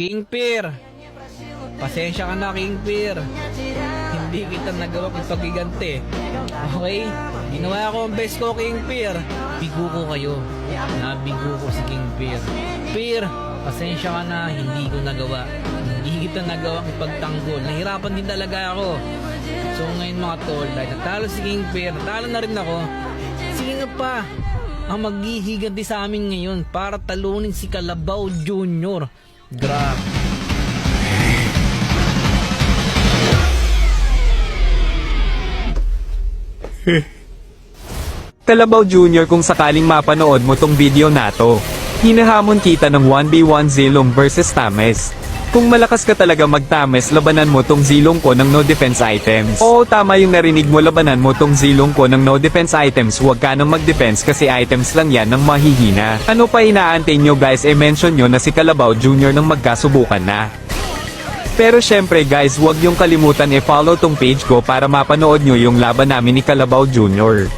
King Pear, pasensya ka na King Pear. Hindi kita nagawa ng paggiganti. Okay? Ginawa ko ang best ko King Pear. Bigo ko kayo. Nabigo ko si King Pear. Pear, pasensya ka na, hindi ko nagawa. Hindi kita nagawa ng pagtanggol. Nahirapan din talaga ako. So ngayon mga tol, dahil natalo si King Pear, natalo na rin ako. Sino pa ang maghihiganti sa amin ngayon para talunin si Kalabaw Jr.? Grabe. Kalabaw Jr., kung sakaling mapanood mo tong video na to, hinahamon kita ng 1v1 Zilong versus Tames. Kung malakas ka talaga magtames, labanan mo tong Zilong ko ng no defense items. Oo, tama yung narinig mo, labanan mo tong Zilong ko ng no defense items. Huwag ka nang mag-defense kasi items lang yan ng mahihina. Ano pa inaantay nyo guys, mention nyo na si Kalabaw Jr. nang magkasubukan na. Pero syempre guys, huwag yung kalimutan follow tong page ko para mapanood nyo yung laban namin ni Kalabaw Jr.